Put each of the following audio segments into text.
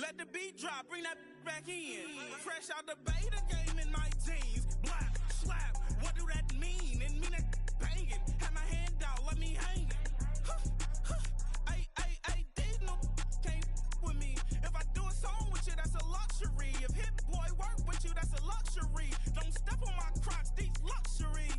let the beat drop, bring that back in. Fresh out the beta game in my jeans. Blap, slap, what do that mean? It mean that banging. Have my hand out, let me hang it. These no can't with me. If I do a song with you, that's a luxury. If Hit Boy work with you, that's a luxury. Don't step on my Crocs, these luxury.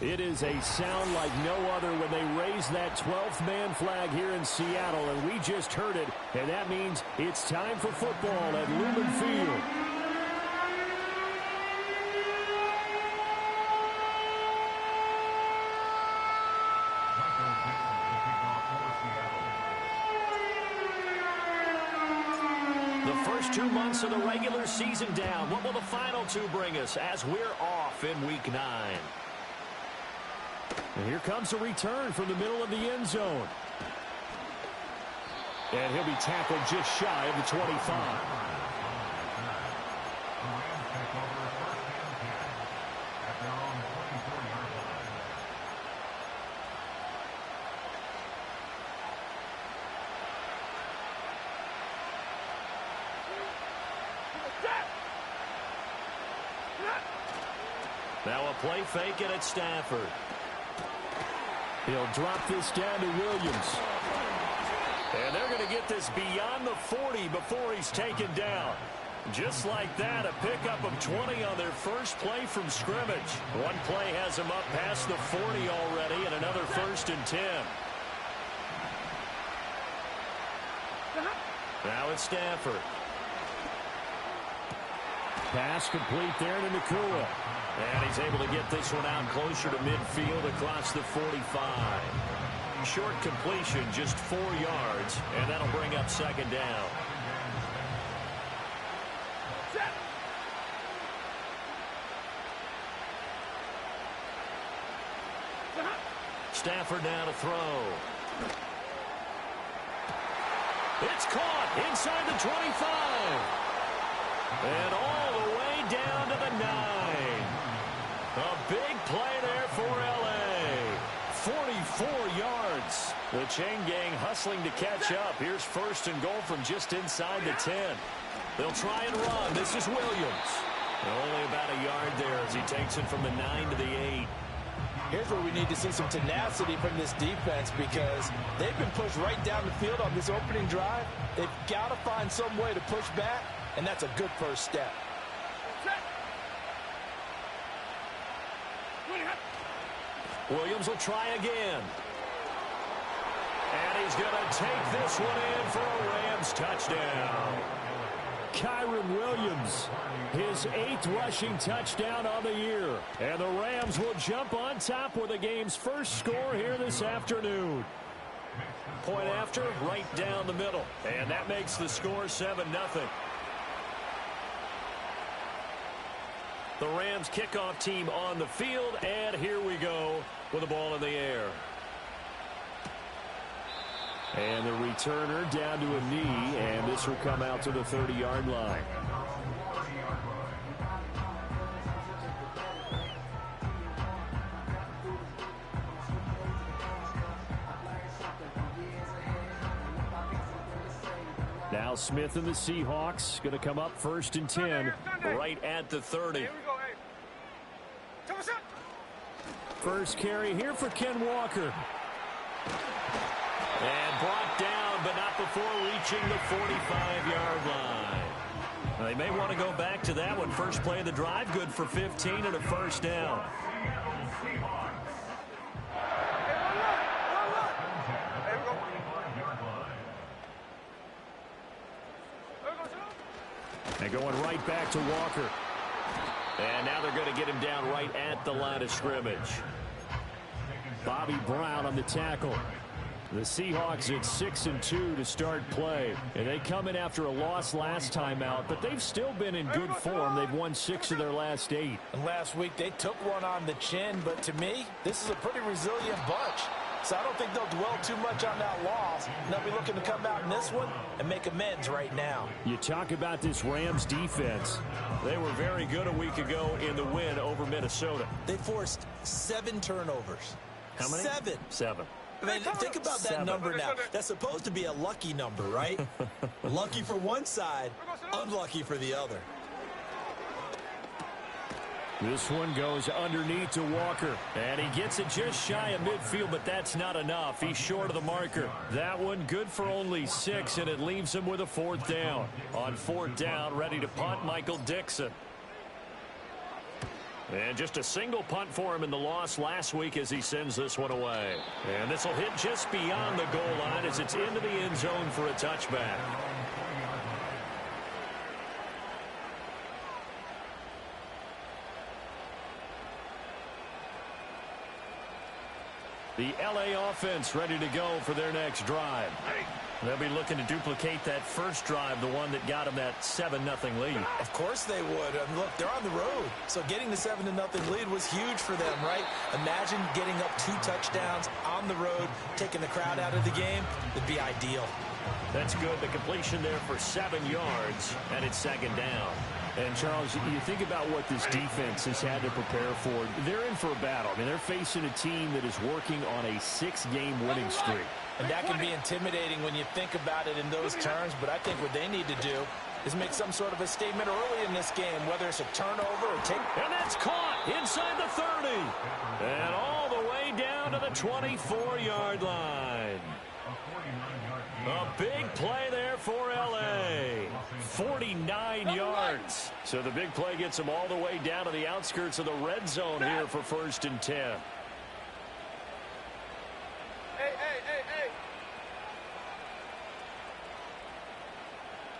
It is a sound like no other when they raise that 12th man flag here in Seattle, and we just heard it, and that means it's time for football at Lumen Field. The first 2 months of the regular season down. What will the final two bring us as we're off in Week 9? And here comes a return from the middle of the end zone. And he'll be tackled just shy of the 25. Now a play fake and it's Stafford. He'll drop this down to Williams. And they're going to get this beyond the 40 before he's taken down. Just like that, a pickup of 20 on their first play from scrimmage. One play has them up past the 40 already, and another 1st and 10. Now it's Stafford. Pass complete there to Nakua. And he's able to get this one out closer to midfield across the 45. Short completion, just 4 yards, and that'll bring up 2nd down. Stafford now to throw. It's caught inside the 25. And all the way down to the 9. A big play there for L.A. 44 yards. The chain gang hustling to catch up. Here's 1st and goal from just inside the 10. They'll try and run. This is Williams. Only about a yard there as he takes it from the 9 to the 8. Here's where we need to see some tenacity from this defense because they've been pushed right down the field on this opening drive. They've got to find some way to push back, and that's a good first step. Williams will try again. And he's going to take this one in for a Rams touchdown. Kyron Williams, his 8th rushing touchdown on the year. And the Rams will jump on top with the game's first score here this afternoon. Point after, right down the middle. And that makes the score 7-0. The Rams kickoff team on the field, and here we go with the ball in the air. And the returner down to a knee, and this will come out to the 30-yard line. Now Smith and the Seahawks going to come up 1st and 10 right at the 30. First carry here for Ken Walker. And brought down, but not before reaching the 45-yard line. Now, they may want to go back to that one. First play of the drive, good for 15 and a 1st down. And going right back to Walker. And now they're going to get him down right at the line of scrimmage. Bobby Brown on the tackle. The Seahawks at 6-2 to start play. And they come in after a loss last time out, but they've still been in good form. They've won 6 of their last 8. And last week they took one on the chin, but to me, this is a pretty resilient bunch. So I don't think they'll dwell too much on that loss. They'll be looking to come out in this one and make amends right now. You talk about this Rams defense. They were very good a week ago in the win over Minnesota. They forced 7 turnovers. How many? 7. 7. I mean, think about that number now. That's supposed to be a lucky number, right? Lucky for one side, unlucky for the other. This one goes underneath to Walker. And he gets it just shy of midfield, but that's not enough. He's short of the marker. That one good for only 6, and it leaves him with a 4th down. On 4th down, ready to punt, Michael Dixon. And just a single punt for him in the loss last week as he sends this one away. And this will hit just beyond the goal line as it's into the end zone for a touchback. The LA offense ready to go for their next drive. They'll be looking to duplicate that first drive, the one that got them that 7-0 lead. Of course they would. And look, they're on the road. So getting the 7-0 lead was huge for them, right? Imagine getting up 2 touchdowns on the road, taking the crowd out of the game. It'd be ideal. That's good. The completion there for 7 yards, and it's 2nd down. And, Charles, you think about what this defense has had to prepare for. They're in for a battle. I mean, they're facing a team that is working on a 6-game winning streak. And that can be intimidating when you think about it in those terms, but I think what they need to do is make some sort of a statement early in this game, whether it's a turnover or take. And that's caught inside the 30. And all the way down to the 24-yard line. A big play there for L.A. 49 yards. So the big play gets them all the way down to the outskirts of the red zone here for 1st and 10. Hey.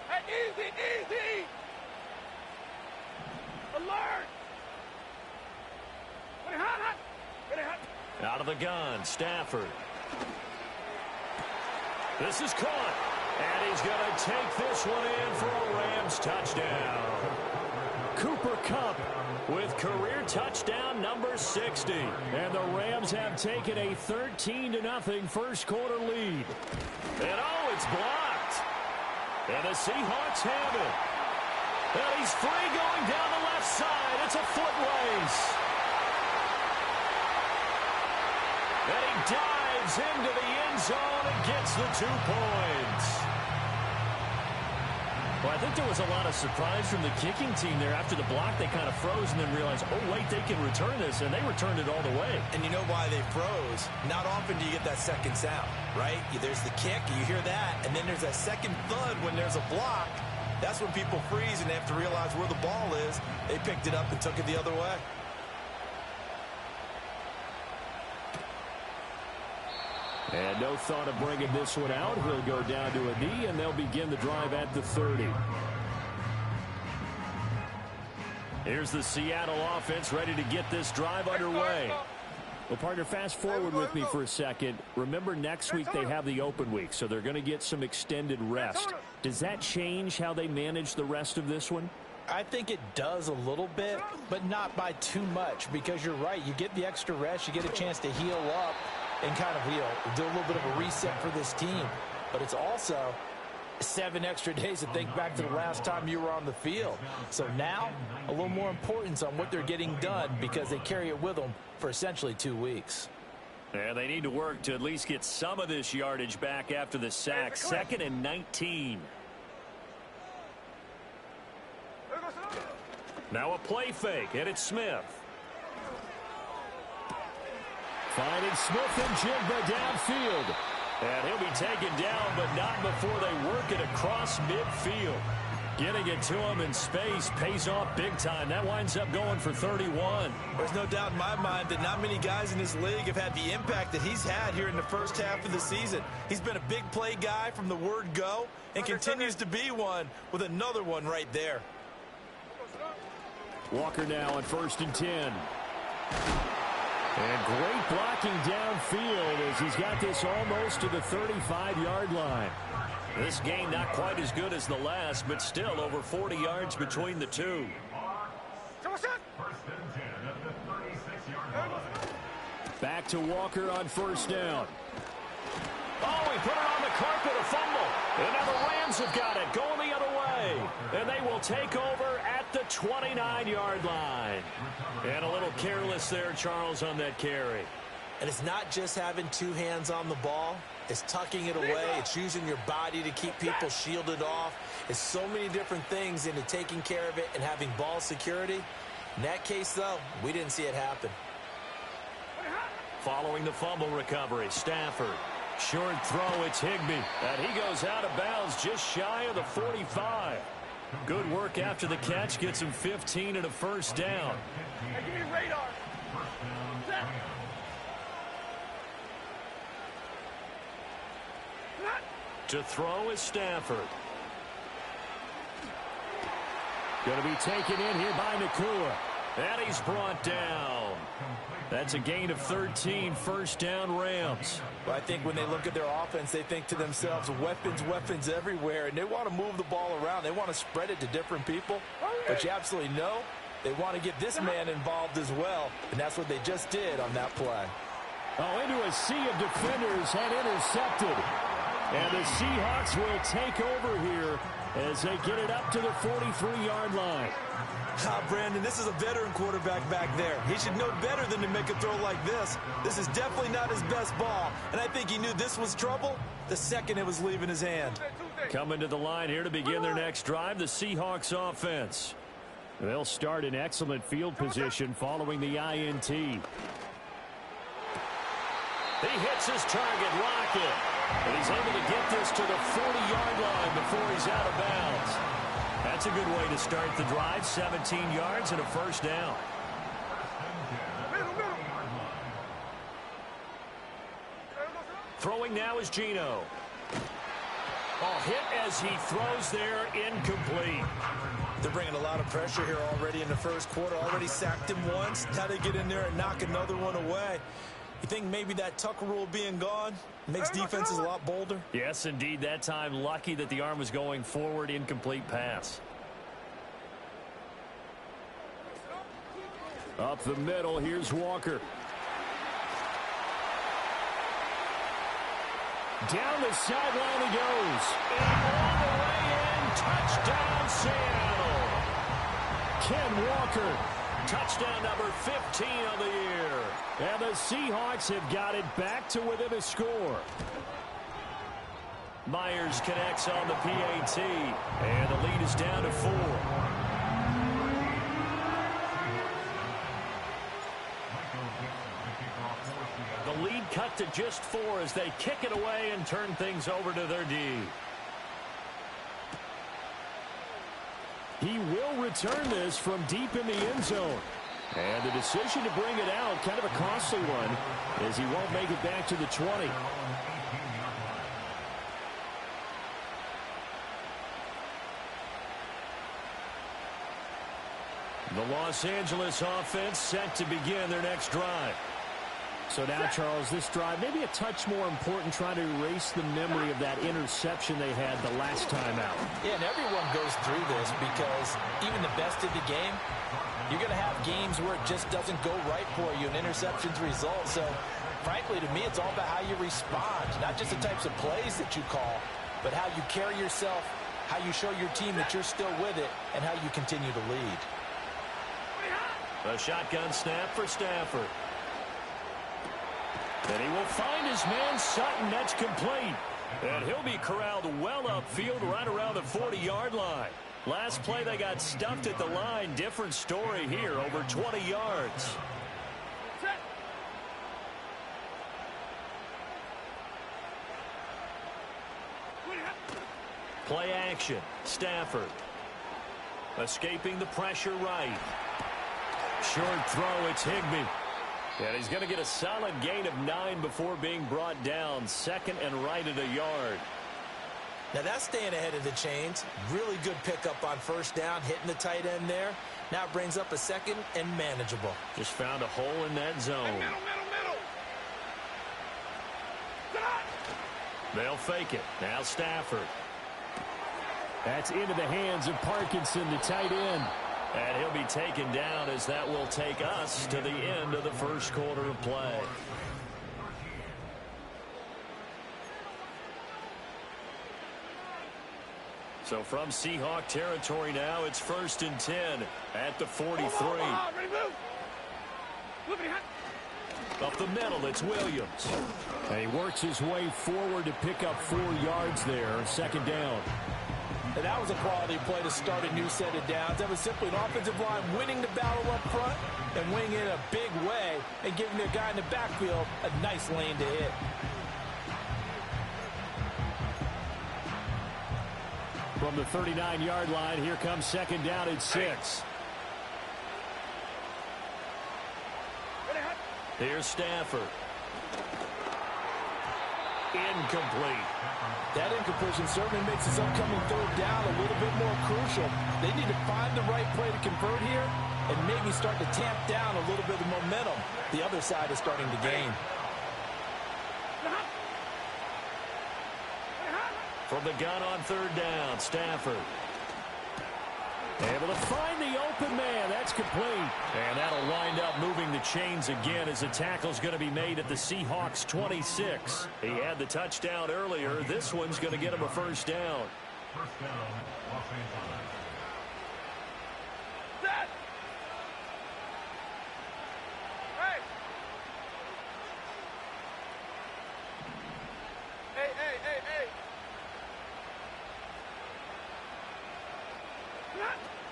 Hey, easy. Alert. Out of the gun, Stafford. This is caught. And he's going to take this one in for a Rams touchdown. Cooper Kupp with career touchdown number 60. And the Rams have taken a 13-0 first quarter lead. And it's blocked. And the Seahawks have it. And he's free going down the left side. It's a foot race. And he dives into the end zone and gets the 2 points. Well, I think there was a lot of surprise from the kicking team there. After the block, they kind of froze and then realized, oh, wait, they can return this, and they returned it all the way. And you know why they froze? Not often do you get that second sound, right? There's the kick, you hear that, and then there's that second thud when there's a block. That's when people freeze and they have to realize where the ball is. They picked it up and took it the other way. And no thought of bringing this one out. He'll go down to a knee, and they'll begin the drive at the 30. Here's the Seattle offense ready to get this drive underway. Well, partner, fast forward with me for a second. Remember, next week they have the open week, so they're going to get some extended rest. Does that change how they manage the rest of this one? I think it does a little bit, but not by too much, because you're right. You get the extra rest. You get a chance to heal up and kind of do a little bit of a reset for this team. But it's also 7 extra days to think back to the last time you were on the field. So now, a little more importance on what they're getting done because they carry it with them for essentially 2 weeks. And they need to work to at least get some of this yardage back after the sack. 2nd and 19. Now a play fake, and it's Smith. Finding Smith and Jigba downfield. And he'll be taken down, but not before they work it across midfield. Getting it to him in space pays off big time. That winds up going for 31. There's no doubt in my mind that not many guys in this league have had the impact that he's had here in the first half of the season. He's been a big play guy from the word go and continues to be one with another one right there. Walker now on 1st and 10. And great blocking downfield as he's got this almost to the 35-yard line. This game not quite as good as the last, but still over 40 yards between the two. Back to Walker on 1st down. Oh, he put it on the carpet, a fumble. And now the Rams have got it, going the other way. And they will take over at the 29-yard line. And a little careless there, Charles, on that carry. And it's not just having 2 hands on the ball. It's tucking it away. It's using your body to keep people shielded off. It's so many different things into taking care of it and having ball security. In that case, though, we didn't see it happen. Following the fumble recovery, Stafford. Short throw, it's Higbee. And he goes out of bounds just shy of the 45. Good work after the catch. Gets him 15 and a 1st down. Hey, give me radar. To throw is Stafford. Going to be taken in here by Nakua. And he's brought down. That's a gain of 13, 1st down Rams. But I think when they look at their offense, they think to themselves, weapons everywhere, and they want to move the ball around. They want to spread it to different people. But you absolutely know they want to get this man involved as well, and that's what they just did on that play. Oh, into a sea of defenders and intercepted. And the Seahawks will take over here as they get it up to the 43-yard line. Brandon, this is a veteran quarterback back there. He should know better than to make a throw like this. This is definitely not his best ball, and I think he knew this was trouble the second it was leaving his hand. Coming to the line here to begin their next drive, the Seahawks offense. They'll start in excellent field position following the INT. He hits his target, Lockett. And he's able to get this to the 40-yard line before he's out of bounds. That's a good way to start the drive. 17 yards and a first down. Throwing now is Geno. Hit as he throws there, incomplete. They're bringing a lot of pressure here already in the first quarter. Already sacked him once. Now they get in there and knock another one away. You think maybe that Tucker rule being gone makes defenses a lot bolder? Yes, indeed. That time, lucky that the arm was going forward. Incomplete pass. Up the middle, here's Walker. Down the sideline he goes. And all the way in. Touchdown, Seattle. Ken Walker. Touchdown number 15 of the year. And the Seahawks have got it back to within a score. Myers connects on the PAT. And the lead is down to 4. The lead cut to just 4 as they kick it away and turn things over to their D. He will return this from deep in the end zone. And the decision to bring it out, kind of a costly one, as he won't make it back to the 20. The Los Angeles offense set to begin their next drive. So now, Charles, this drive maybe a touch more important, trying to erase the memory of that interception they had the last time out. Yeah, and everyone goes through this because even the best of the game, you're going to have games where it just doesn't go right for you, and interceptions result. So, frankly, to me, it's all about how you respond, not just the types of plays that you call, but how you carry yourself, how you show your team that you're still with it, and how you continue to lead. A shotgun snap for Stafford. And he will find his man Sutton. That's complete. And he'll be corralled well upfield right around the 40-yard line. Last play they got stuffed at the line. Different story here, over 20 yards. Play action. Stafford. Escaping the pressure right. Short throw, it's Higbee. And he's going to get a solid gain of 9 before being brought down. Second and right at a yard. Now that's staying ahead of the chains. Really good pickup on first down, hitting the tight end there. Now it brings up a second and manageable. Just found a hole in that zone. Hey, middle. They'll fake it. Now Stafford. That's into the hands of Parkinson, the tight end. And he'll be taken down as that will take us to the end of the first quarter of play. So from Seahawk territory now, it's 1st and 10 at the 43. Up the middle, it's Williams. And he works his way forward to pick up 4 yards there, second down. And that was a quality play to start a new set of downs. That was simply an offensive line winning the battle up front and winning it in a big way and giving their guy in the backfield a nice lane to hit. From the 39-yard line, here comes second down at 6. Here's Stafford. Incomplete. That incompletion certainly makes this upcoming third down a little bit more crucial. They need to find the right play to convert here and maybe start to tamp down a little bit of momentum. The other side is starting to gain. From the gun on third down, Stafford. Able to find the open man. That's complete. And that'll wind up moving the chains again as the tackle's going to be made at the Seahawks 26. He had the touchdown earlier. This one's going to get him a first down. First down, Los Angeles.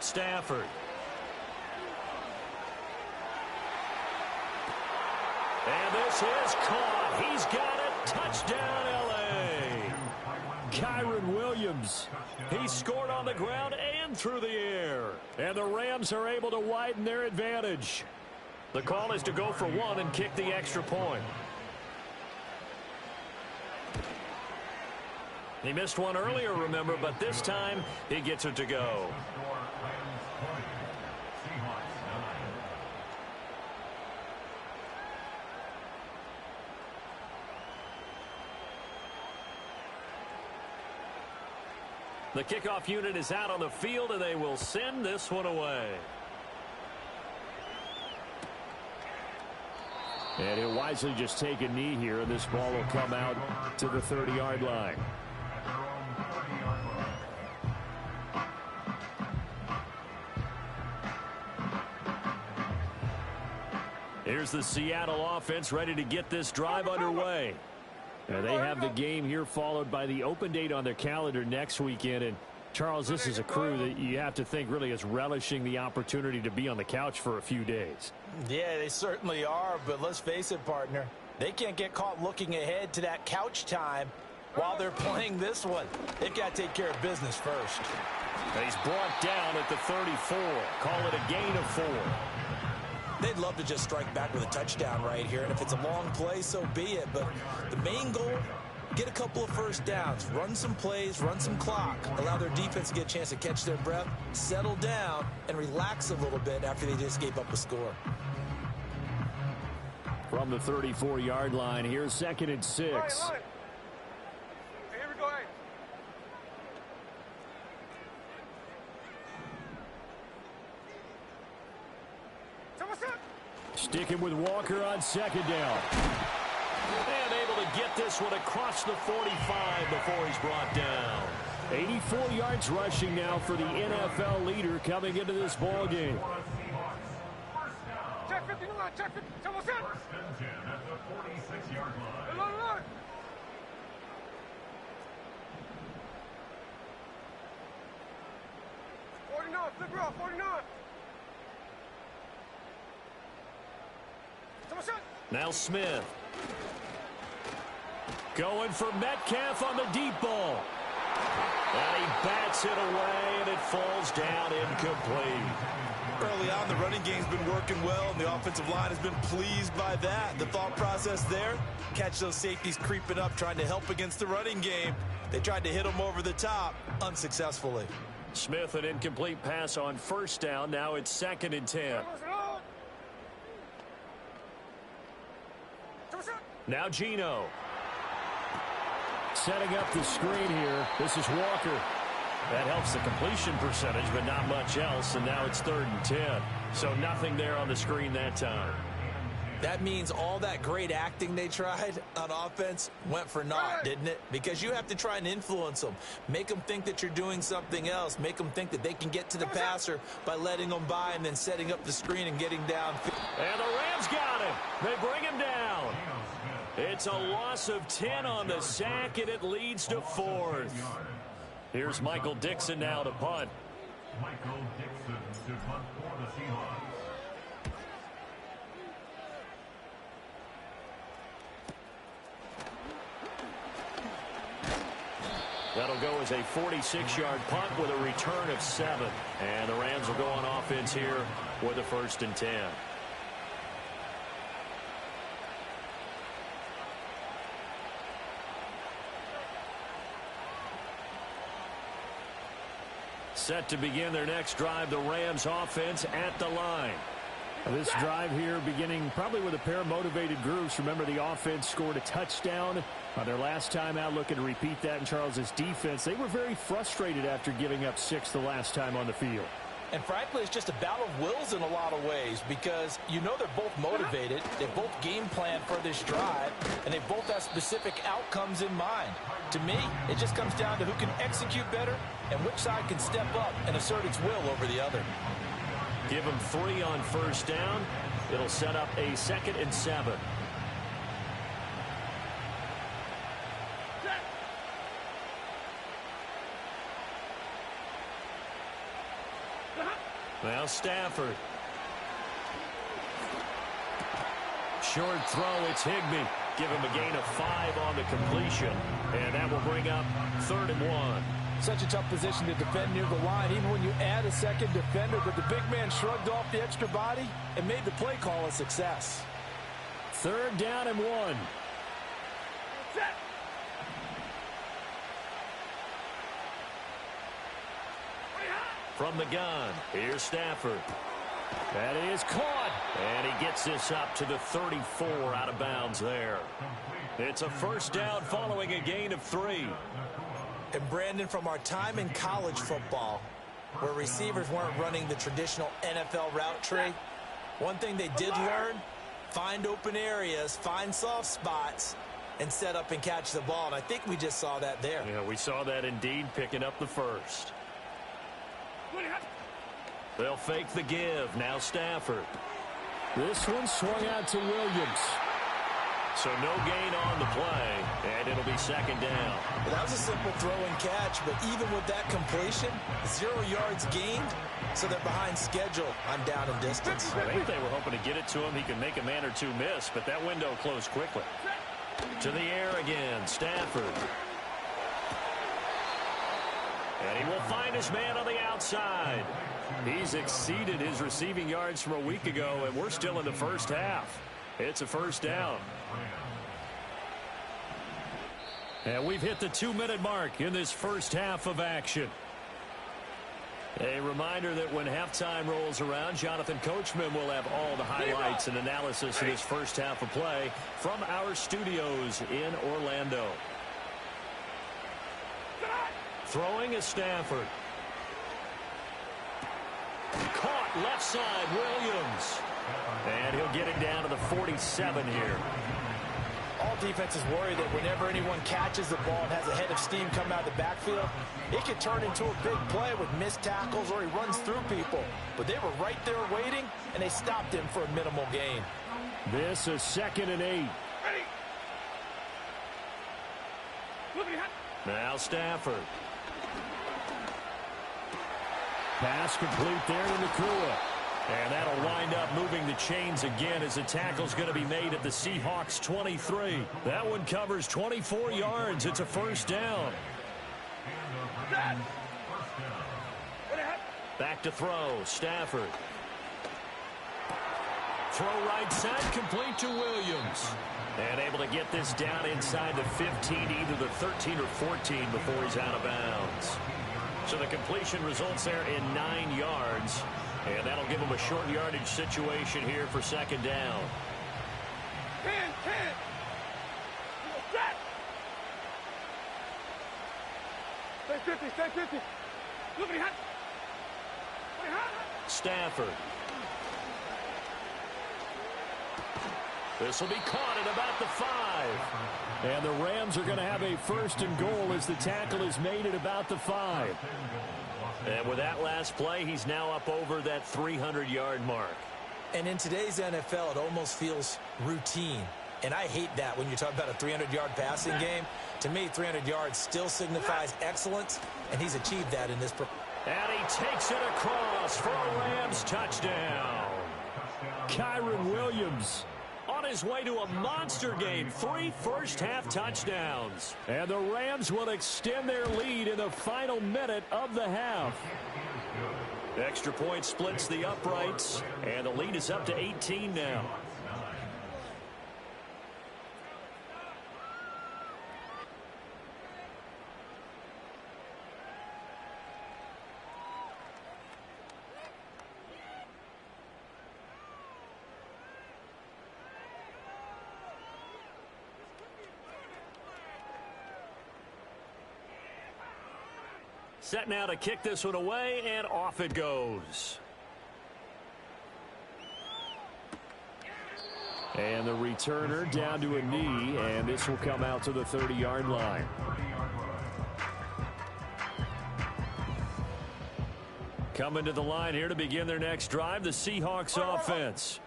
Stafford. And this is caught. He's got it. Touchdown, L.A. Kyron Williams. He scored on the ground and through the air. And the Rams are able to widen their advantage. The call is to go for one and kick the extra point. He missed one earlier, remember, but this time he gets it to go. The kickoff unit is out on the field, and they will send this one away. And he'll wisely just take a knee here, and this ball will come out to the 30-yard line. Here's the Seattle offense ready to get this drive underway. Now they have the game here followed by the open date on their calendar next weekend. And, Charles, this is a crew that you have to think really is relishing the opportunity to be on the couch for a few days. Yeah, they certainly are, but let's face it, partner. They can't get caught looking ahead to that couch time while they're playing this one. They've got to take care of business first. He's brought down at the 34. Call it a gain of 4. They'd love to just strike back with a touchdown right here, and if it's a long play, so be it. But the main goal, get a couple of first downs, run some plays, run some clock, allow their defense to get a chance to catch their breath, settle down, and relax a little bit after they just gave up a score. From the 34-yard line, here's 2nd and 6. Here we go. Sticking with Walker on 2nd down. And able to get this one across the 45 before he's brought down. 84 yards rushing now for the NFL leader coming into this ball game. Check 59, check 50. Someone said. First and 10 at the 46-yard line. Look. 49, flip route, 49. Someone said. Now Smith. Going for Metcalf on the deep ball. And he bats it away, and it falls down incomplete. Early on, the running game's been working well, and the offensive line has been pleased by that. The thought process there, catch those safeties creeping up, trying to help against the running game. They tried to hit them over the top, unsuccessfully. Smith, an incomplete pass on 1st down. Now it's 2nd and 10. Now Geno. Setting up the screen here. This is Walker. That helps the completion percentage, but not much else, and now it's 3rd and 10. So nothing there on the screen that time. That means all that great acting they tried on offense went for naught, didn't it? Because you have to try and influence them. Make them think that you're doing something else. Make them think that they can get to the passer by letting them by and then setting up the screen and getting down. And the Rams got him. They bring him down. It's a loss of 10 on the sack, and it leads to 4th. Here's Michael Dixon now to punt. Michael Dixon to punt for the Seahawks. That'll go as a 46-yard punt with a return of 7. And the Rams will go on offense here with a 1st and 10. Set to begin their next drive, the Rams offense at the line. This drive here beginning probably with a pair of motivated groups. Remember, the offense scored a touchdown on their last time out, looking to repeat that in Charles's defense. They were very frustrated after giving up 6 the last time on the field. And frankly, it's just a battle of wills in a lot of ways because you know they're both motivated, they both game plan for this drive, and they both have specific outcomes in mind. To me, it just comes down to who can execute better and which side can step up and assert its will over the other. Give them 3 on 1st down. It'll set up a 2nd and 7. Now Stafford. short throw. It's Higbee. Give him a gain of 5 on the completion. And that will bring up 3rd and 1. Such a tough position to defend near the line, even when you add a second defender. But the big man shrugged off the extra body and made the play call a success. 3rd down and 1. From the gun, here's Stafford. That is caught. And he gets this up to the 34 out of bounds there. It's a 1st down following a gain of 3. And Brandon, from our time in college football, where receivers weren't running the traditional NFL route tree, one thing they did learn, find open areas, find soft spots, and set up and catch the ball. And I think we just saw that there. Yeah, we saw that indeed, picking up the 1st. They'll fake the give. Now Stafford. This one swung out to Williams. So no gain on the play, and it'll be 2nd down. Well, that was a simple throw and catch, but even with that completion, 0 yards gained, so they're behind schedule on down and distance. I think they were hoping to get it to him. He could make a man or two miss, but that window closed quickly. To the air again, Stafford. And he will find his man on the outside. He's exceeded his receiving yards from a week ago, and we're still in the 1st half. It's a 1st down. And we've hit the 2-minute mark in this 1st half of action. A reminder that when halftime rolls around, Jonathan Coachman will have all the highlights and analysis of this 1st half of play from our studios in Orlando. Throwing is Stafford. Caught left side, Williams. And he'll get it down to the 47 here. All defenses worry that whenever anyone catches the ball and has a head of steam coming out of the backfield, it could turn into a big play with missed tackles or he runs through people. But they were right there waiting, and they stopped him for a minimal gain. This is 2nd and 8. Now Stafford. Pass complete there to Nakua. And that'll wind up moving the chains again as the tackle's going to be made at the Seahawks 23. That one covers 24 yards. It's a 1st down. Back to throw. Stafford. Throw right side, complete to Williams. And able to get this down inside the 15, either the 13 or 14 before he's out of bounds. So the completion results there in 9 yards. And that'll give him a short yardage situation here for 2nd down. 10. Stay 50. Look at him. Stafford. This will be caught at about the 5. And the Rams are going to have a 1st and goal as the tackle is made at about the 5. And with that last play, he's now up over that 300-yard mark. And in today's NFL, it almost feels routine. And I hate that when you talk about a 300-yard passing game. To me, 300 yards still signifies excellence, and he's achieved that in this. And he takes it across for a Rams touchdown. Kyron Williams on his way to a monster game. 3 first-half touchdowns. And the Rams will extend their lead in the final minute of the half. Extra point splits the uprights, and the lead is up to 18 now. Set now to kick this one away, and off it goes. And the returner down to a knee, and this will come out to the 30-yard line. Coming to the line here to begin their next drive, the Seahawks offense.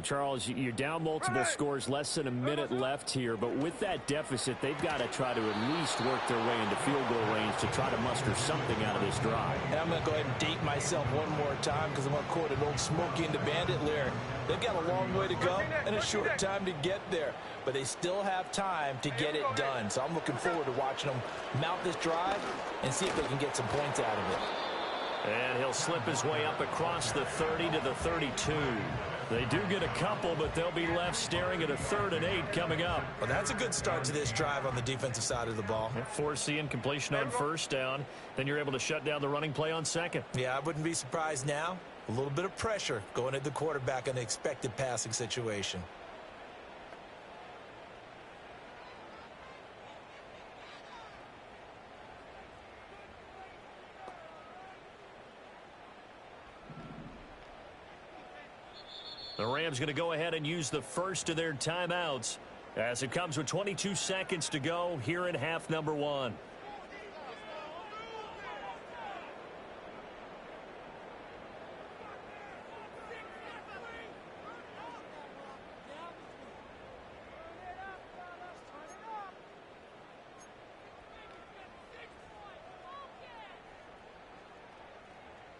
Charles, you're down multiple scores, less than a minute left here, but with that deficit, they've got to try to at least work their way into field goal range to try to muster something out of this drive. And I'm going to go ahead and date myself one more time because I'm going to quote an old Smokey and the Bandit lyric. They've got a long way to go and a short time to get there, but they still have time to get it done. So I'm looking forward to watching them mount this drive and see if they can get some points out of it. And he'll slip his way up across the 30 to the 32. They do get a couple, but they'll be left staring at a 3rd and 8 coming up. Well, that's a good start to this drive on the defensive side of the ball. Force the incompletion on 1st down. Then you're able to shut down the running play on 2nd. Yeah, I wouldn't be surprised now. A little bit of pressure going at the quarterback in the expected passing situation. The Rams going to go ahead and use the first of their timeouts as it comes with 22 seconds to go here in half number 1.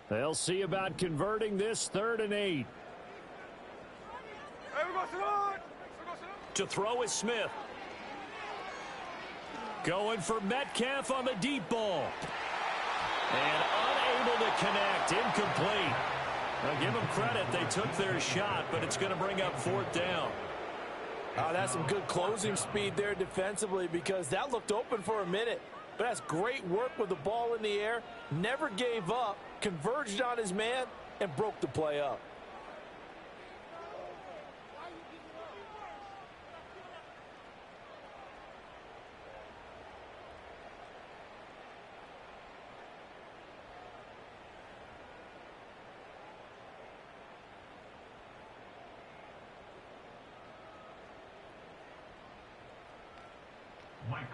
They'll see about converting this 3rd and 8. To throw is Smith. Going for Metcalf on the deep ball. And unable to connect. Incomplete. Now give them credit. They took their shot, but it's going to bring up 4th down. That's some good closing speed there defensively because that looked open for a minute. But that's great work with the ball in the air. Never gave up. Converged on his man and broke the play up.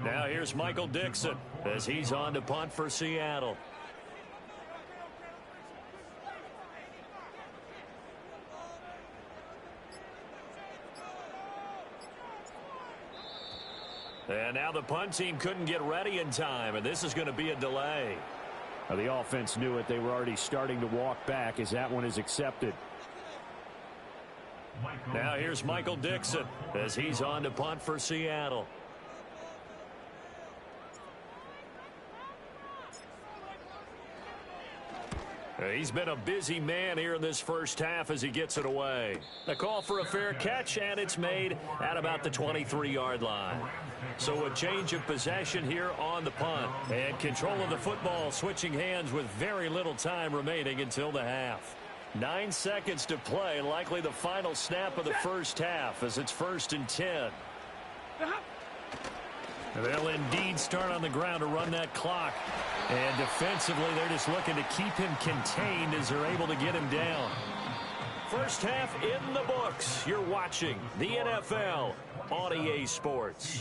Now here's Michael Dixon as he's on to punt for Seattle. And now the punt team couldn't get ready in time, and this is going to be a delay. Now the offense knew it. They were already starting to walk back as that one is accepted. Now here's Michael Dixon as he's on to punt for Seattle. He's been a busy man here in this first half as he gets it away. A call for a fair catch, and it's made at about the 23-yard line. So a change of possession here on the punt. And control of the football switching hands with very little time remaining until the half. 9 seconds to play, likely the final snap of the first half as it's 1st and 10. They'll indeed start on the ground to run that clock. And defensively, they're just looking to keep him contained as they're able to get him down. First half in the books. You're watching the NFL on EA Sports.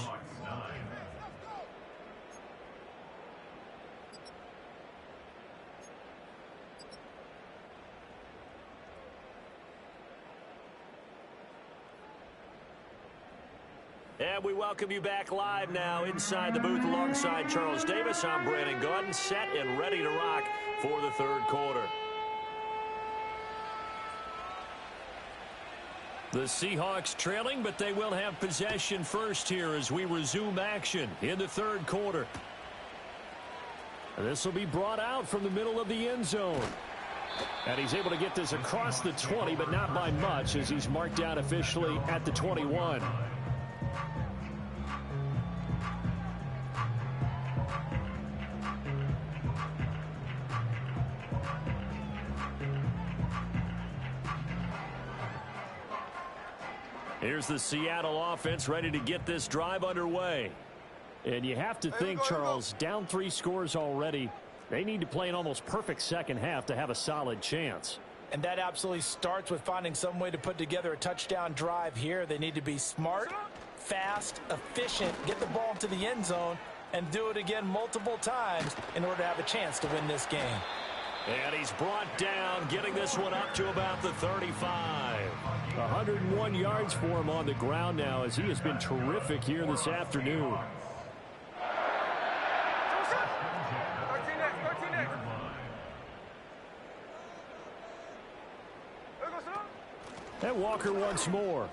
And we welcome you back live now inside the booth alongside Charles Davis. I'm Brandon Gordon, set and ready to rock for the 3rd quarter. The Seahawks trailing, but they will have possession first here as we resume action in the 3rd quarter. This will be brought out from the middle of the end zone. And he's able to get this across the 20, but not by much as he's marked down officially at the 21. Here's the Seattle offense ready to get this drive underway. And you have to think, Charles, down 3 scores already. They need to play an almost perfect second half to have a solid chance. And that absolutely starts with finding some way to put together a touchdown drive here. They need to be smart, fast, efficient, get the ball into the end zone, and do it again multiple times in order to have a chance to win this game. And he's brought down, getting this one up to about the 35. 101 yards for him on the ground now, as he has been terrific here this afternoon. And Walker once more.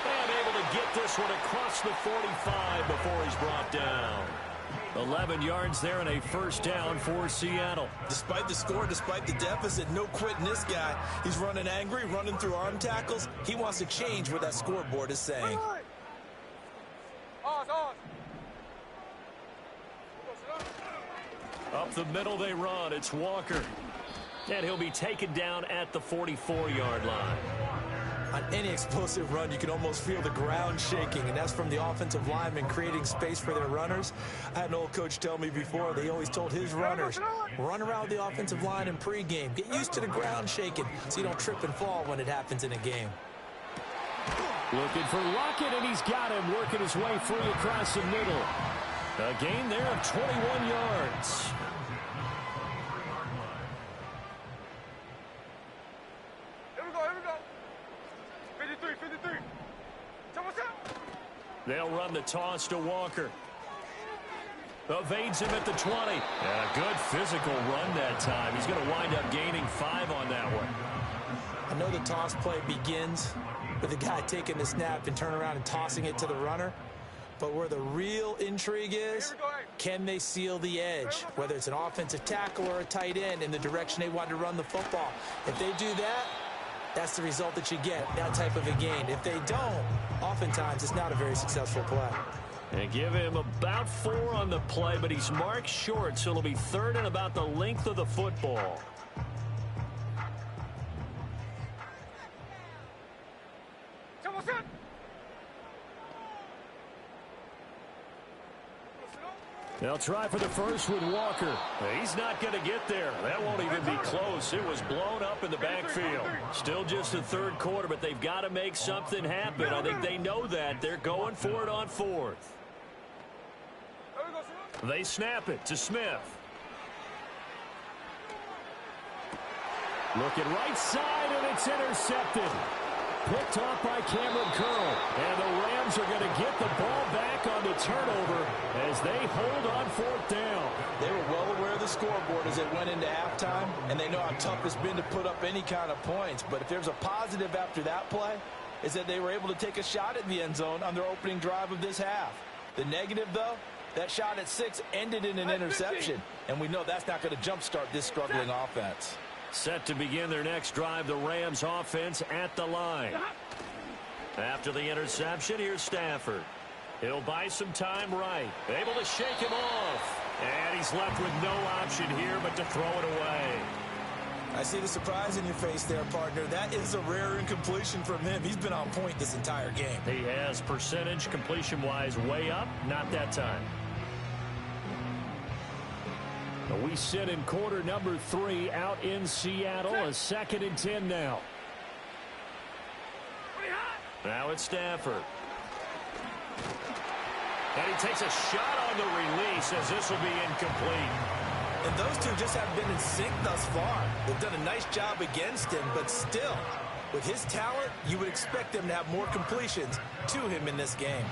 And able to get this one across the 45 before he's brought down. 11 yards there and a first down for Seattle. Despite the score, despite the deficit, no quitting this guy. He's running angry, running through arm tackles. He wants to change what that scoreboard is saying. Up the middle they run. It's Walker. And he'll be taken down at the 44-yard line. On any explosive run, you can almost feel the ground shaking, and that's from the offensive linemen creating space for their runners. I had an old coach tell me before, they always told his runners, run around the offensive line in pregame. Get used to the ground shaking so you don't trip and fall when it happens in a game. Looking for Lockett, and he's got him working his way free across the middle. A gain there of 21 yards. They'll run the toss to Walker. Evades him at the 20. And a good physical run that time. He's going to wind up gaining 5 on that one. I know the toss play begins with the guy taking the snap and turn around and tossing it to the runner. But where the real intrigue is, can they seal the edge? Whether it's an offensive tackle or a tight end in the direction they want to run the football. If they do that, that's the result that you get, that type of a gain. If they don't, oftentimes it's not a very successful play. And give him about 4 on the play, but he's marked short, so it'll be third and about the length of the football. They'll try for the first with Walker. He's not going to get there. That won't even be close. It was blown up in the backfield. Still just the third quarter, but they've got to make something happen. I think they know that. They're going for it on 4th. They snap it to Smith. Looking right side, and it's intercepted. Picked off by Cameron Curl. And the Rams are going to get the ball back on the turnover as they hold on 4th down. They were well aware of the scoreboard as they went into halftime, and they know how tough it's been to put up any kind of points. But if there's a positive after that play, is that they were able to take a shot at the end zone on their opening drive of this half. The negative, though, that shot at 6 ended in an interception, and we know that's not going to jumpstart this struggling offense. Set to begin their next drive, the Rams offense at the line. After the interception, here's Stafford. He'll buy some time right. Able to shake him off. And he's left with no option here but to throw it away. I see the surprise in your face there, partner. That is a rare incompletion from him. He's been on point this entire game. He has percentage completion-wise way up. Not that time. We sit in quarter number 3 out in Seattle. A 2nd and 10 now. Now it's Stafford. And he takes a shot on the release as this will be incomplete. And those two just haven't been in sync thus far. They've done a nice job against him, but still, with his talent, you would expect them to have more completions to him in this game.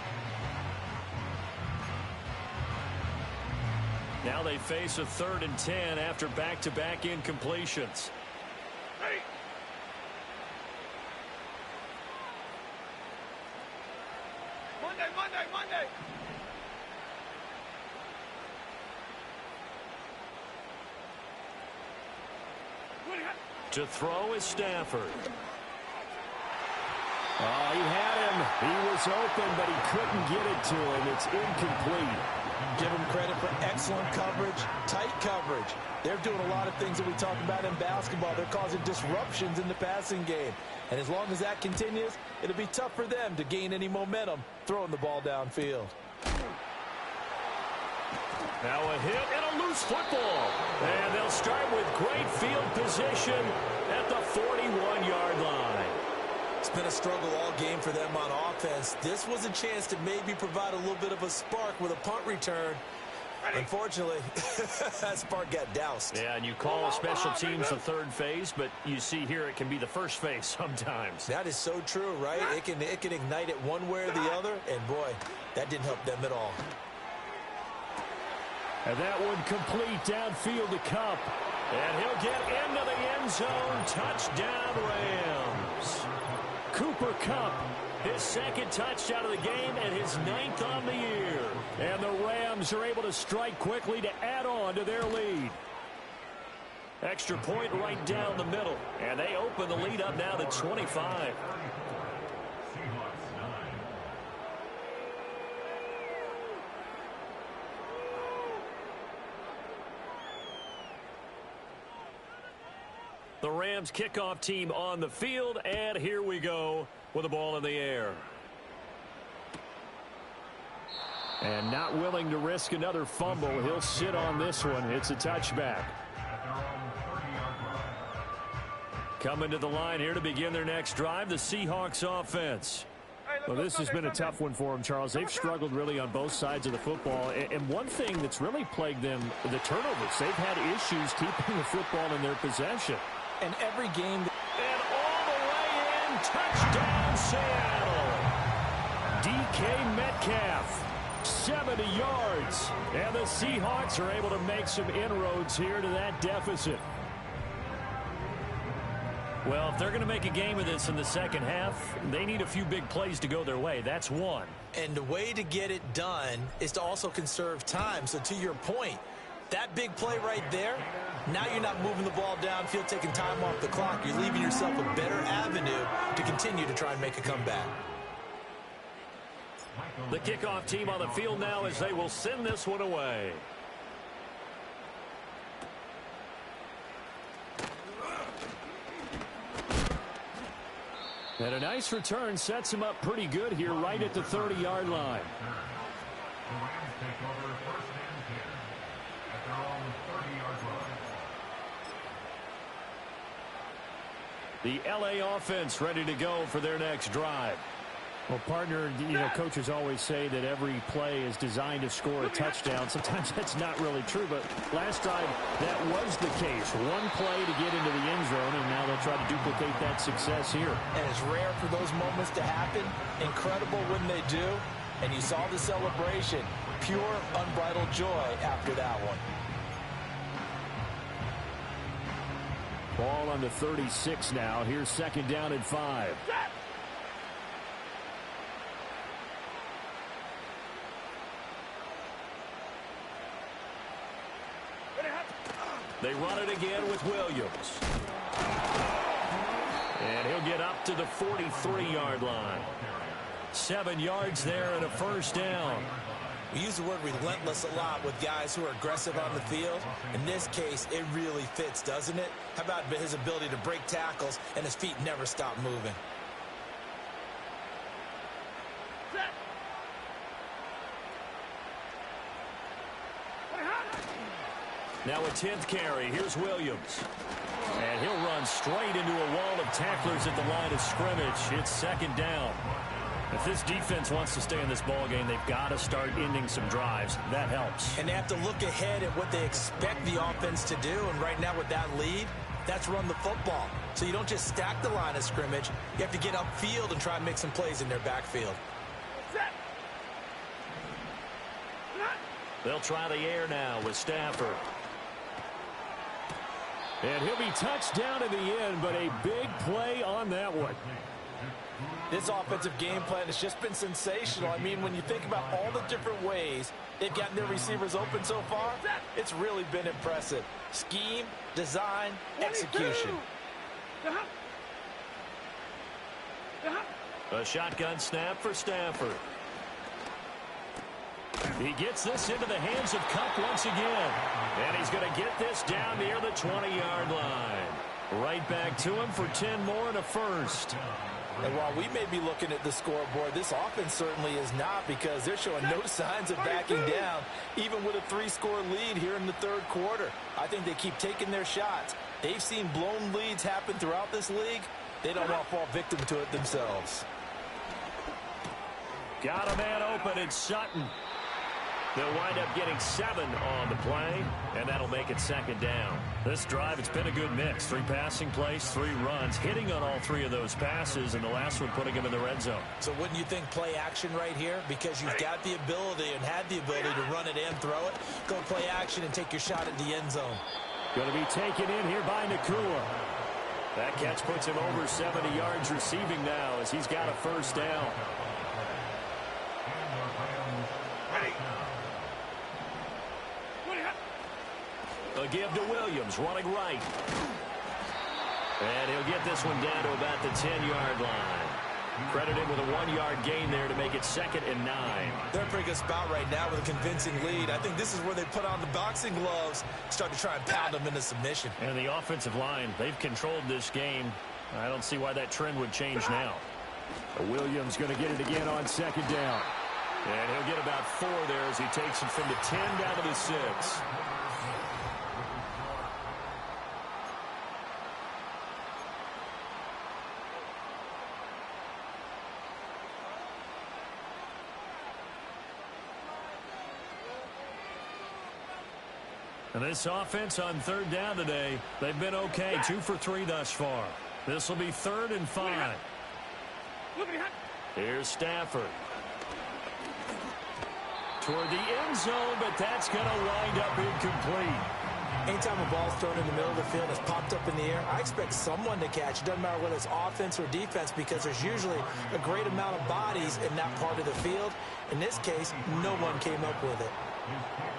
Now they face a 3rd and 10 after back-to-back incompletions. Hey. Monday. To throw is Stafford. Oh, he had him. He was open, but he couldn't get it to him. It's incomplete. Give him credit for excellent coverage, tight coverage. They're doing a lot of things that we talk about in basketball. They're causing disruptions in the passing game. And as long as that continues, it'll be tough for them to gain any momentum throwing the ball downfield. Now a hit and a loose football. And they'll start with great field position at the 41-yard line. It's been a struggle all game for them on offense. This was a chance to maybe provide a little bit of a spark with a punt return. Unfortunately, that spark got doused. Yeah, and you call special teams the third phase, but you see here it can be the first phase sometimes. That is so true, right? It can ignite it one way or the other, and boy, that didn't help them at all. And that one complete downfield to Kupp. And he'll get into the end zone. Touchdown, Rams. Cooper Kupp, his second touchdown of the game and his 9th on the year. And the Rams are able to strike quickly to add on to their lead. Extra point right down the middle. And they open the lead up now to 25. The Rams kickoff team on the field, and here we go with the ball in the air. And not willing to risk another fumble. He'll sit on this one. It's a touchback. Coming to the line here to begin their next drive, the Seahawks offense. Well, this has been a tough one for them, Charles. They've struggled really on both sides of the football. And one thing that's really plagued them, the turnovers. They've had issues keeping the football in their possession. And every game. And all the way in, touchdown Seattle. DK Metcalf, 70 yards. And the Seahawks are able to make some inroads here to that deficit. Well, if they're going to make a game of this in the second half, they need a few big plays to go their way. That's one. And the way to get it done is to also conserve time. So to your point, that big play right there, now you're not moving the ball downfield, taking time off the clock. You're leaving yourself a better avenue to continue to try and make a comeback. The kickoff team on the field now as they will send this one away. And a nice return sets him up pretty good here right at the 30-yard line. The Rams take over first and 10 at their own 30-yard line. The L.A. offense ready to go for their next drive. Well, partner, you know, coaches always say that every play is designed to score a touchdown. Sometimes that's not really true, but last drive, that was the case. One play to get into the end zone, and now they'll try to duplicate that success here. And it's rare for those moments to happen. Incredible when they do. And you saw the celebration. Pure, unbridled joy after that one. Ball on the 36 now. Here's second down and 5. They run it again with Williams. And he'll get up to the 43-yard line. 7 yards there and a first down. We use the word relentless a lot with guys who are aggressive on the field. In this case, it really fits, doesn't it? How about his ability to break tackles and his feet never stop moving? Now a 10th carry. Here's Williams. And he'll run straight into a wall of tacklers at the line of scrimmage. It's second down. If this defense wants to stay in this ballgame, they've got to start ending some drives. That helps. And they have to look ahead at what they expect the offense to do. And right now with that lead, that's run the football. So you don't just stack the line of scrimmage. You have to get upfield and try and make some plays in their backfield. They'll try the air now with Stafford. And he'll be touched down in the end, but a big play on that one. This offensive game plan has just been sensational. I mean, when you think about all the different ways they've gotten their receivers open so far, it's really been impressive. Scheme, design, execution. A shotgun snap for Stafford. He gets this into the hands of Kupp once again. And he's going to get this down near the 20-yard line. Right back to him for 10 more and a first. And while we may be looking at the scoreboard, this offense certainly is not, because they're showing no signs of backing down, even with a 3-score lead here in the third quarter. I think they keep taking their shots. They've seen blown leads happen throughout this league. They don't want to fall victim to it themselves. Got a man open. It's Sutton. They'll wind up getting 7 on the play, and that'll make it 2nd down. This drive, it's been a good mix. 3 passing plays, 3 runs, hitting on all 3 of those passes, and the last one putting him in the red zone. So wouldn't you think play action right here? Because you've got the ability and had the ability to run it and throw it. Go play action and take your shot at the end zone. Going to be taken in here by Nakua. That catch puts him over 70 yards receiving now as he's got a 1st down. A give to Williams, running right. And he'll get this one down to about the 10-yard line. Credit him with a 1-yard gain there to make it 2nd and 9. They're in a pretty good spot right now with a convincing lead. I think this is where they put on the boxing gloves, start to try and pound them into submission. And the offensive line, they've controlled this game. I don't see why that trend would change now. Williams going to get it again on 2nd down. And he'll get about 4 there as he takes it from the 10 down to the 6. And this offense on 3rd down today, they've been okay. 2 for 3 thus far. This will be 3rd and 5. Here's Stafford. Toward the end zone, but that's going to wind up incomplete. Anytime a ball's thrown in the middle of the field, it's popped up in the air, I expect someone to catch. It doesn't matter whether it's offense or defense because there's usually a great amount of bodies in that part of the field. In this case, no one came up with it.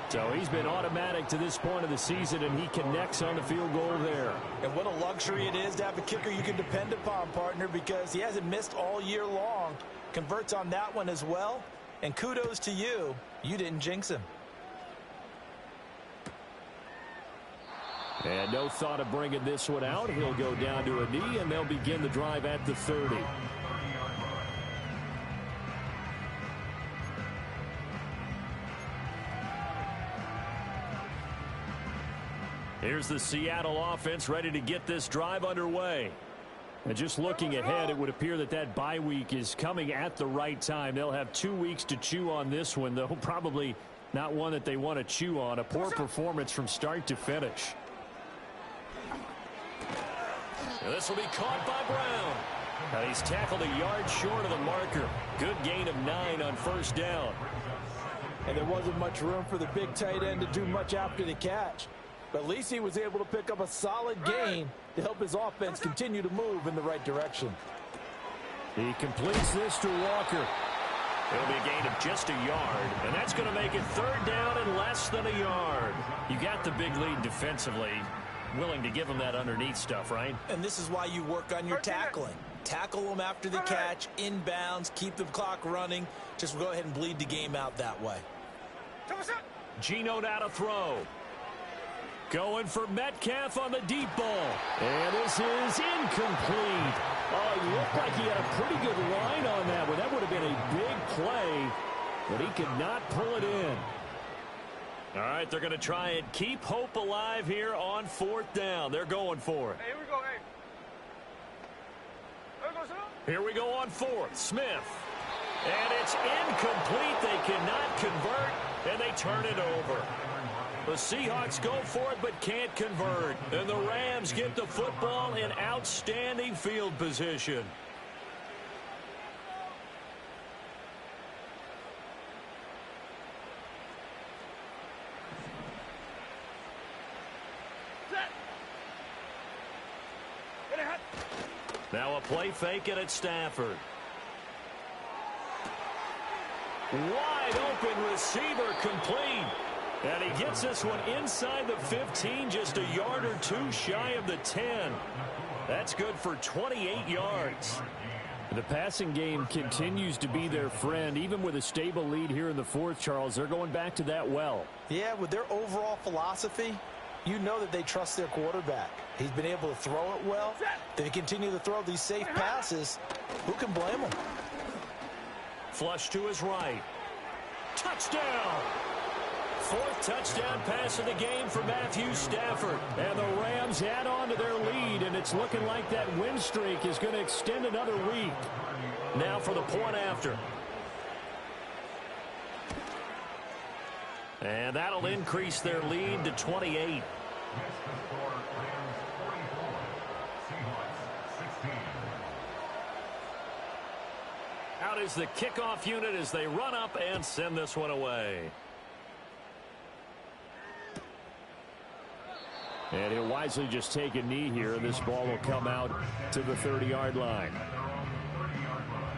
So he's been automatic to this point of the season, and he connects on the field goal there. And what a luxury it is to have a kicker you can depend upon, partner, because he hasn't missed all year long. Converts on that one as well. And kudos to you. You didn't jinx him. And no thought of bringing this one out. He'll go down to a knee, and they'll begin the drive at the 30. Here's the Seattle offense ready to get this drive underway. And just looking ahead, it would appear that that bye week is coming at the right time. They'll have 2 weeks to chew on this one, though probably not one that they want to chew on. A poor performance from start to finish. And this will be caught by Brown. And he's tackled a yard short of the marker. Good gain of 9 on 1st down. And there wasn't much room for the big tight end to do much after the catch. But at least he was able to pick up a solid gain to help his offense continue to move in the right direction. He completes this to Walker. It'll be a gain of just a yard, and that's going to make it 3rd down and less than a yard. You got the big lead defensively. Willing to give him that underneath stuff, right? And this is why you work on your tackling. Tackle them after the catch, inbounds, keep the clock running. Just go ahead and bleed the game out that way. Geno now to throw. Going for Metcalf on the deep ball. And this is incomplete. Oh, it looked like he had a pretty good line on that one. That would have been a big play, but he could not pull it in. All right, they're going to try and keep hope alive here on 4th down. They're going for it. Hey, here we go, hey. Here we go on 4th. Smith. And it's incomplete. They cannot convert, and they turn it over. The Seahawks go for it but can't convert. And the Rams get the football in outstanding field position. Now a play fake and it's Stafford. Wide open receiver complete. And he gets this one inside the 15, just a yard or 2 shy of the 10. That's good for 28 yards. The passing game continues to be their friend. Even with a stable lead here in the 4th, Charles, they're going back to that well. Yeah, with their overall philosophy, you know that they trust their quarterback. He's been able to throw it well. They continue to throw these safe passes. Who can blame them? Flush to his right. Touchdown! 4th touchdown pass of the game for Matthew Stafford. And the Rams add on to their lead, and it's looking like that win streak is going to extend another week. Now for the point after. And that'll increase their lead to 28. Out is the kickoff unit as they run up and send this one away. And he'll wisely just take a knee here, and this ball will come out to the 30-yard line.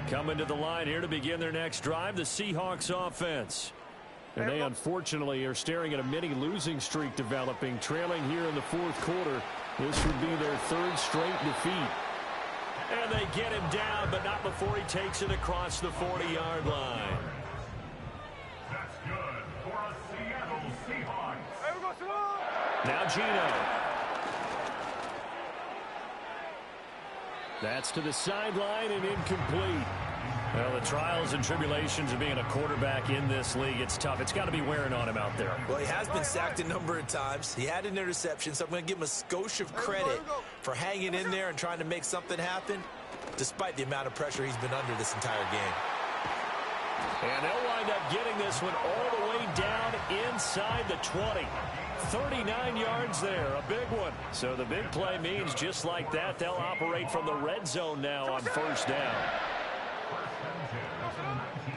Coming to the line here to begin their next drive, the Seahawks offense. And they unfortunately are staring at a mini losing streak developing, trailing here in the fourth quarter. This would be their third straight defeat. And they get him down, but not before he takes it across the 40-yard line. That's good for a Seattle Seahawks. Now Gino. That's to the sideline and incomplete. Well, the trials and tribulations of being a quarterback in this league, it's tough. It's got to be wearing on him out there. Well, he has been sacked a number of times. He had an interception, so I'm going to give him a skosh of credit for hanging in there and trying to make something happen, despite the amount of pressure he's been under this entire game. And they'll wind up getting this one all the way down inside the 20. 39 yards there, a big one. So the big play means just like that, they'll operate from the red zone now on first down.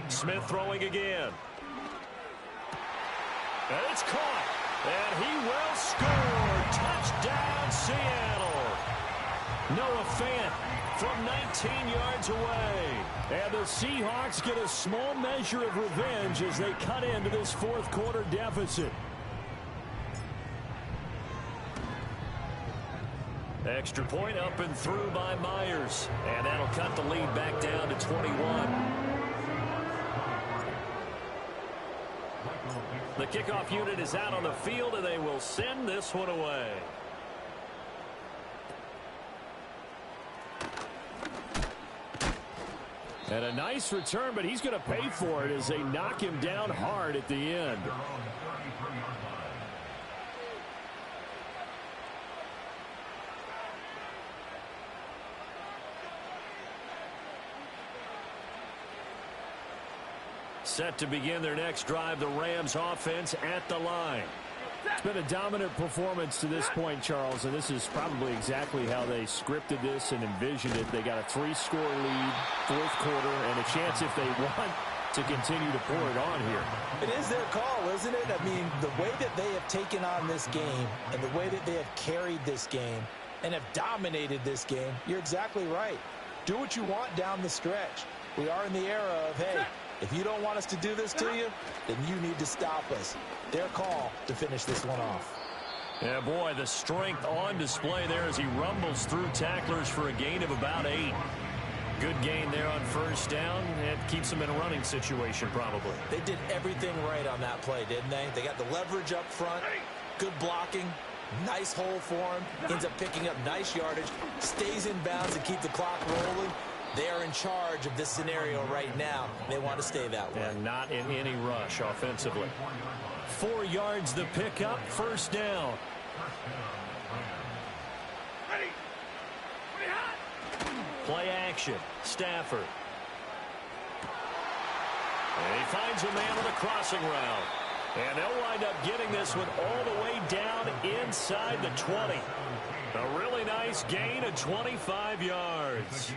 Smith throwing again. And it's caught. And he will score. Touchdown, Seattle. Noah Fant from 19 yards away. And the Seahawks get a small measure of revenge as they cut into this fourth quarter deficit. Extra point up and through by Myers. And that'll cut the lead back down to 21. The kickoff unit is out on the field, and they will send this one away. And a nice return, but he's going to pay for it as they knock him down hard at the end. Set to begin their next drive, the Rams offense at the line. It's been a dominant performance to this point, Charles, and this is probably exactly how they scripted this and envisioned it. They got a 3-score lead, fourth quarter, and a chance if they want to continue to pour it on here. It is their call, isn't it? I mean, the way that they have taken on this game and the way that they have carried this game and have dominated this game, you're exactly right. Do what you want down the stretch. We are in the era of, hey, if you don't want us to do this to you, then you need to stop us. Their call to finish this one off. Yeah, boy, the strength on display there as he rumbles through tacklers for a gain of about 8. Good gain there on first down. It keeps them in a running situation probably. They did everything right on that play, didn't they? They got the leverage up front, good blocking, nice hole for him, ends up picking up nice yardage, stays in bounds and keep the clock rolling. They are in charge of this scenario right now. They want to stay that way. And not in any rush offensively. 4 yards the pickup, first down. Play action, Stafford. And he finds a man on the crossing route. And they'll wind up getting this one all the way down inside the 20. A really nice gain of 25 yards.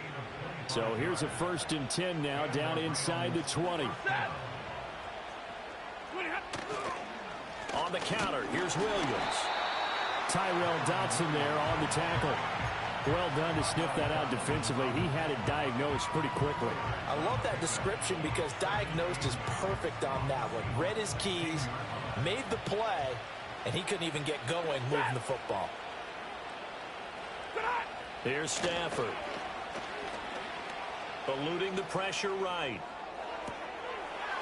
So here's a 1st and 10 now down inside the 20. On the counter, here's Williams. Tyrell Dotson there on the tackle. Well done to sniff that out defensively. He had it diagnosed pretty quickly. I love that description because diagnosed is perfect on that one. Read his keys, made the play, and he couldn't even get going moving the football. Here's Stafford. Eluding the pressure right.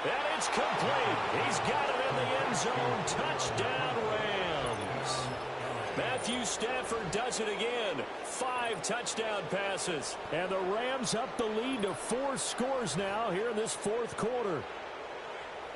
And it's complete. He's got it in the end zone. Touchdown, Rams. Matthew Stafford does it again. 5 touchdown passes. And the Rams up the lead to 4 scores now here in this fourth quarter.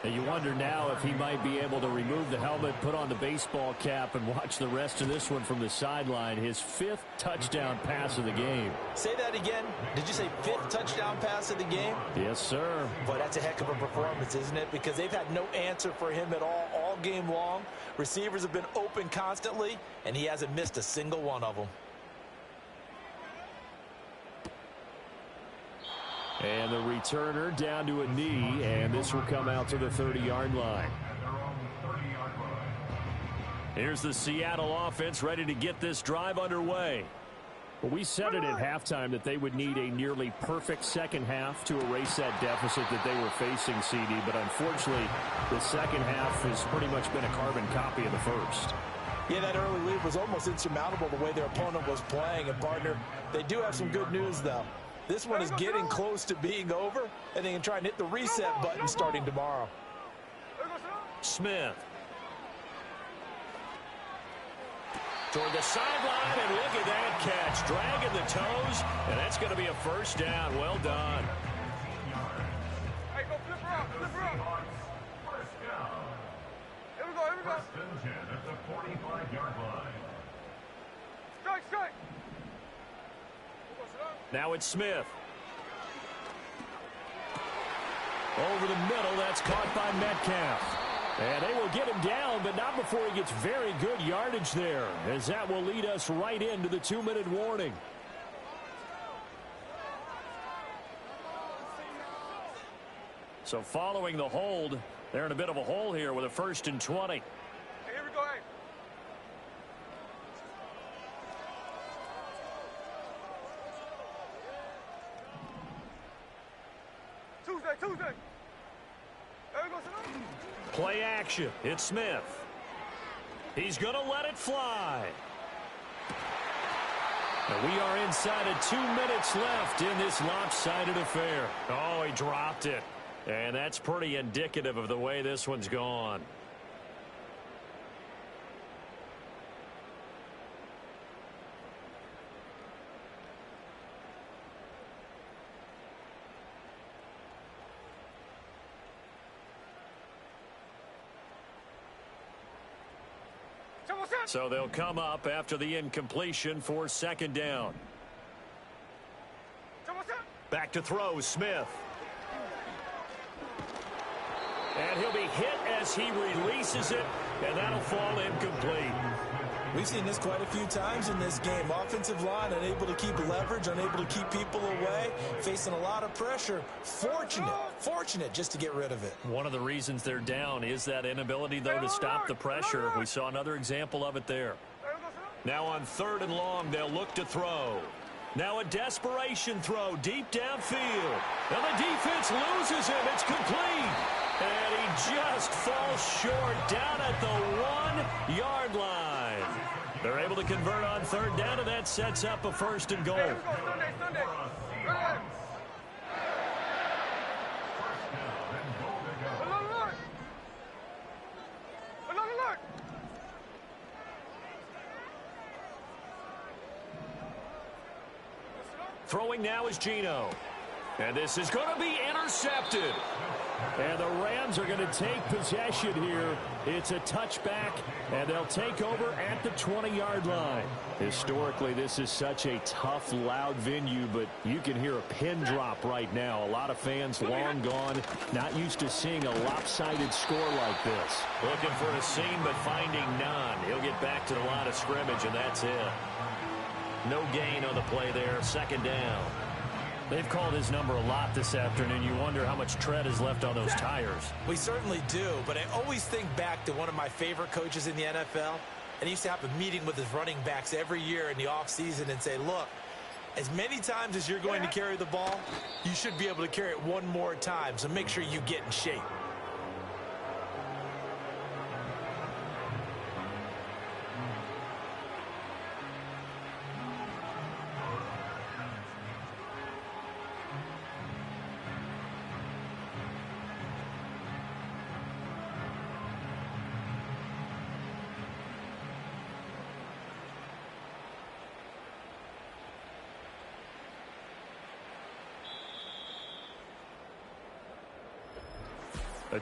And you wonder now if he might be able to remove the helmet, put on the baseball cap, and watch the rest of this one from the sideline. His 5th touchdown pass of the game. Say that again. Did you say 5th touchdown pass of the game? Yes, sir. Boy, that's a heck of a performance, isn't it? Because they've had no answer for him at all all game long. Receivers have been open constantly, and he hasn't missed a single one of them. And the returner down to a knee, and this will come out to the 30-yard line. Here's the Seattle offense ready to get this drive underway. Well, we said it at halftime that they would need a nearly perfect second half to erase that deficit that they were facing, CD. But unfortunately, the second half has pretty much been a carbon copy of the first. Yeah, that early lead was almost insurmountable the way their opponent was playing. And, partner, they do have some good news, though. This one is getting close to being over, and they can try and hit the reset button starting tomorrow. Smith. Toward the sideline, and look at that catch. Dragging the toes, and that's going to be a first down. Well done. Hey, go flip her up, flip her up. First down. Here we go, here we go. First and 10 at the 45-yard line. Strike, strike. Now it's Smith. Over the middle, that's caught by Metcalf. And they will get him down, but not before he gets very good yardage there, as that will lead us right into the 2-minute warning. So following the hold, they're in a bit of a hole here with a 1st and 20. Hey, here we go, hey. Tuesday. There we go, son. Play action. It's Smith. He's going to let it fly. And we are inside of 2 minutes left in this lopsided affair. Oh, he dropped it. And that's pretty indicative of the way this one's gone. So they'll come up after the incompletion for 2nd down. Back to throw, Smith. And he'll be hit as he releases it, and that'll fall incomplete. We've seen this quite a few times in this game. Offensive line unable to keep leverage, unable to keep people away, facing a lot of pressure. Fortunate just to get rid of it. One of the reasons they're down is that inability, though, to stop the pressure. We saw another example of it there. Now on 3rd and long, they'll look to throw. Now a desperation throw deep downfield. Now the defense loses him. It's complete. And he just falls short down at the 1-yard line. They're able to convert on 3rd down, and that sets up a 1st and goal. Sunday. Look. Throwing now is Geno. And this is going to be intercepted. And the Rams are going to take possession here. It's a touchback, and they'll take over at the 20-yard line. Historically, this is such a tough, loud venue, but you can hear a pin drop right now. A lot of fans long gone, not used to seeing a lopsided score like this. Looking for a seam, but finding none. He'll get back to the line of scrimmage, and that's it. No gain on the play there. 2nd down. They've called his number a lot this afternoon. You wonder how much tread is left on those tires. We certainly do, but I always think back to one of my favorite coaches in the NFL. And he used to have a meeting with his running backs every year in the offseason and say, look, as many times as you're going to carry the ball, you should be able to carry it one more time, so make sure you get in shape.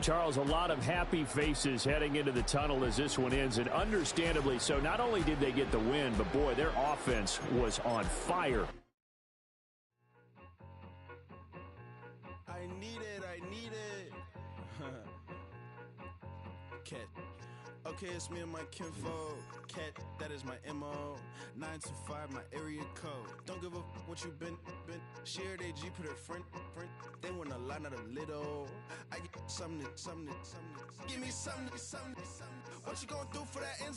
Charles, a lot of happy faces heading into the tunnel as this one ends, and understandably so. Not only did they get the win, but boy, their offense was on fire. I need it. Okay, it's me and my kinfolk. Cat, that is my MO. 925, my area code. Don't give a what you been. Shared AG, put her friend. They want a lot, not a little. I get something. Give me something. What you gonna do for that enzyme?